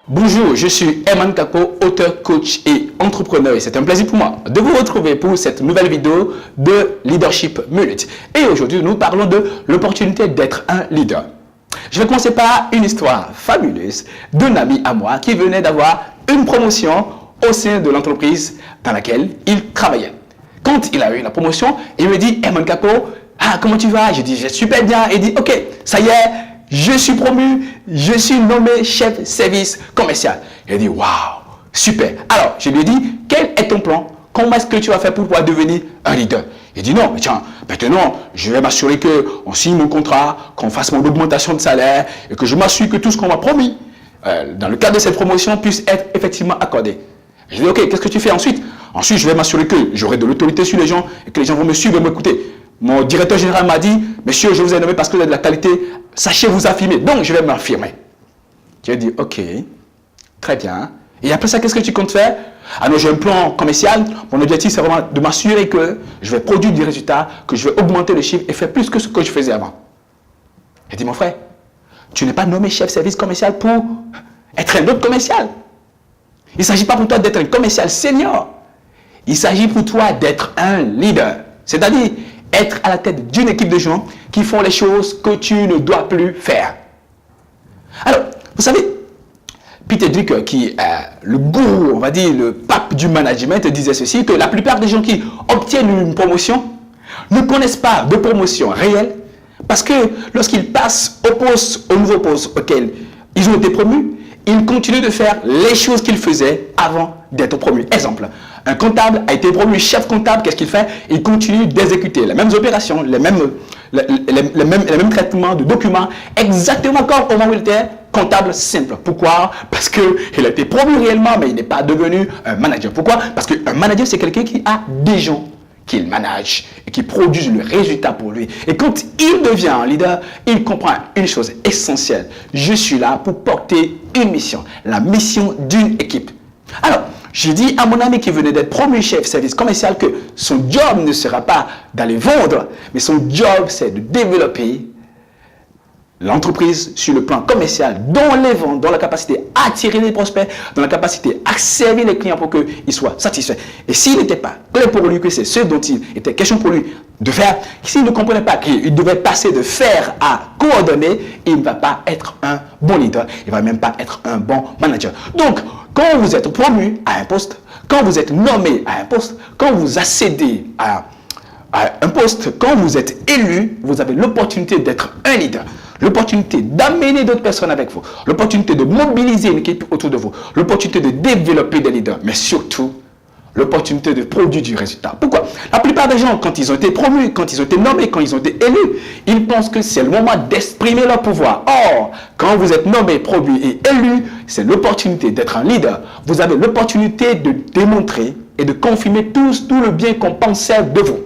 Bonjour, je suis Herman Kako, auteur, coach et entrepreneur et c'est un plaisir pour moi de vous retrouver pour cette nouvelle vidéo de Leadership Minute. Et aujourd'hui, nous parlons de l'opportunité d'être un leader. Je vais commencer par une histoire fabuleuse d'un ami à moi qui venait d'avoir une promotion au sein de l'entreprise dans laquelle il travaillait. Quand il a eu la promotion, il me dit « Herman Kako, comment tu vas ?» Je dis « Je vais super bien ». Il dit « Ok, ça y est, je suis promu, je suis nommé chef service commercial. » Il dit « Waouh, super ». Alors, je lui ai dit « Quel est ton plan? Comment est-ce que tu vas faire pour pouvoir devenir un leader ?» Il dit « Non, mais tiens, maintenant, je vais m'assurer qu'on signe mon contrat, qu'on fasse mon augmentation de salaire et que je m'assure que tout ce qu'on m'a promis dans le cadre de cette promotion puisse être effectivement accordé. » Je dis « Ok, qu'est-ce que tu fais ensuite ?» Ensuite, je vais m'assurer que j'aurai de l'autorité sur les gens et que les gens vont me suivre et m'écouter. Mon directeur général m'a dit, monsieur, je vous ai nommé parce que vous avez de la qualité, sachez vous affirmer. Donc, je vais m'affirmer. J'ai dit, ok, très bien. Et après ça, qu'est-ce que tu comptes faire? Ah non, j'ai un plan commercial. Mon objectif, c'est vraiment de m'assurer que je vais produire des résultats, que je vais augmenter le chiffre et faire plus que ce que je faisais avant. J'ai dit, mon frère, tu n'es pas nommé chef service commercial pour être un autre commercial. Il ne s'agit pas pour toi d'être un commercial senior. Il s'agit pour toi d'être un leader. C'est-à-dire être à la tête d'une équipe de gens qui font les choses que tu ne dois plus faire. Alors, vous savez, Peter Drucker, qui est le gourou, on va dire, le pape du management, disait ceci, que la plupart des gens qui obtiennent une promotion ne connaissent pas de promotion réelle parce que lorsqu'ils passent au nouveau poste auquel ils ont été promus, ils continuent de faire les choses qu'ils faisaient avant d'être promus. Exemple, un comptable a été promu chef comptable, qu'est-ce qu'il fait? Il continue d'exécuter les mêmes opérations, les mêmes traitements de documents, exactement comme au moment où il était comptable simple. Pourquoi? Parce qu'il a été promu réellement, mais il n'est pas devenu un manager. Pourquoi? Parce qu'un manager, c'est quelqu'un qui a des gens qu'il manage et qui produisent le résultat pour lui. Et quand il devient un leader, il comprend une chose essentielle. Je suis là pour porter une mission, la mission d'une équipe. Alors, j'ai dit à mon ami qui venait d'être promu chef service commercial que son job ne sera pas d'aller vendre, mais son job, c'est de développer l'entreprise sur le plan commercial, dans les ventes, dans la capacité à attirer les prospects, dans la capacité à servir les clients pour qu'ils soient satisfaits. Et s'il n'était pas clair pour lui que c'est ce dont il était question pour lui de faire, s'il ne comprenait pas qu'il devait passer de faire à coordonner, il ne va pas être un bon leader, il ne va même pas être un bon manager. Donc, quand vous êtes promu à un poste, quand vous êtes nommé à un poste, quand vous accédez à un poste, quand vous êtes élu, vous avez l'opportunité d'être un leader, l'opportunité d'amener d'autres personnes avec vous, l'opportunité de mobiliser une équipe autour de vous, l'opportunité de développer des leaders, mais surtout, l'opportunité de produire du résultat. Pourquoi? La plupart des gens, quand ils ont été promus, quand ils ont été nommés, quand ils ont été élus, ils pensent que c'est le moment d'exprimer leur pouvoir. Or, quand vous êtes nommé, promu et élu, c'est l'opportunité d'être un leader. Vous avez l'opportunité de démontrer et de confirmer tout le bien qu'on pensait de vous.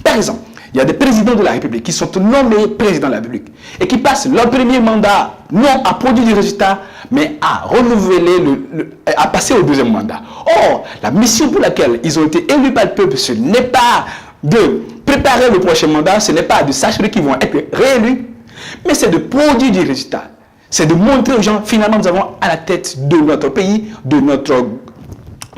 Par exemple, il y a des présidents de la République qui sont nommés présidents de la République et qui passent leur premier mandat non à produire du résultat, mais à renouveler, à passer au deuxième mandat. Or, la mission pour laquelle ils ont été élus par le peuple, ce n'est pas de préparer le prochain mandat, ce n'est pas de s'assurer qu'ils vont être réélus, mais c'est de produire du résultat. C'est de montrer aux gens, finalement, nous avons à la tête de notre pays, de notre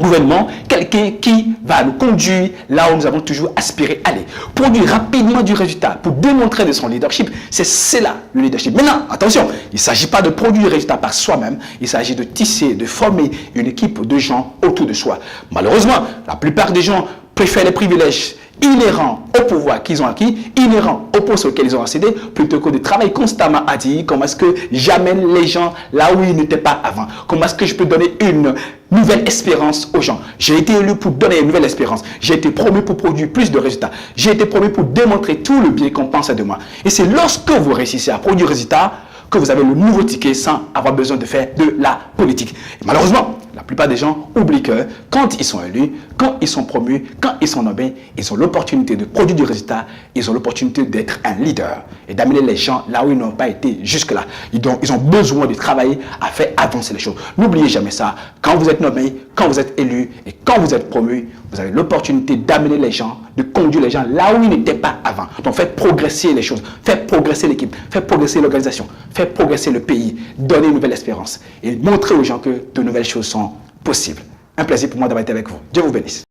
gouvernement, quelqu'un qui va nous conduire là où nous avons toujours aspiré à aller. Produire rapidement du résultat pour démontrer de son leadership, c'est cela le leadership. Maintenant, attention, il ne s'agit pas de produire du résultat par soi-même, il s'agit de tisser, de former une équipe de gens autour de soi. Malheureusement, la plupart des gens préfèrent les privilèges inhérents au pouvoir qu'ils ont acquis, inhérents au poste auquel ils ont accédé, plutôt que de travailler constamment à dire comment est-ce que j'amène les gens là où ils n'étaient pas avant. Comment est-ce que je peux donner une nouvelle espérance aux gens. J'ai été élu pour donner une nouvelle espérance. J'ai été promu pour produire plus de résultats. J'ai été promu pour démontrer tout le bien qu'on pensait de moi. Et c'est lorsque vous réussissez à produire des résultats que vous avez le nouveau ticket sans avoir besoin de faire de la politique. Et malheureusement, la plupart des gens oublient que quand ils sont élus, quand ils sont promus, quand ils sont nommés, ils ont l'opportunité de produire du résultat, ils ont l'opportunité d'être un leader et d'amener les gens là où ils n'ont pas été jusque-là. Ils ont besoin de travailler à faire avancer les choses. N'oubliez jamais ça. Quand vous êtes nommé, quand vous êtes élu et quand vous êtes promu, vous avez l'opportunité d'amener les gens de conduire les gens là où ils n'étaient pas avant. Donc, faire progresser les choses, faire progresser l'équipe, faire progresser l'organisation, faire progresser le pays, donner une nouvelle espérance et montrer aux gens que de nouvelles choses sont possibles. Un plaisir pour moi d'avoir été avec vous. Dieu vous bénisse.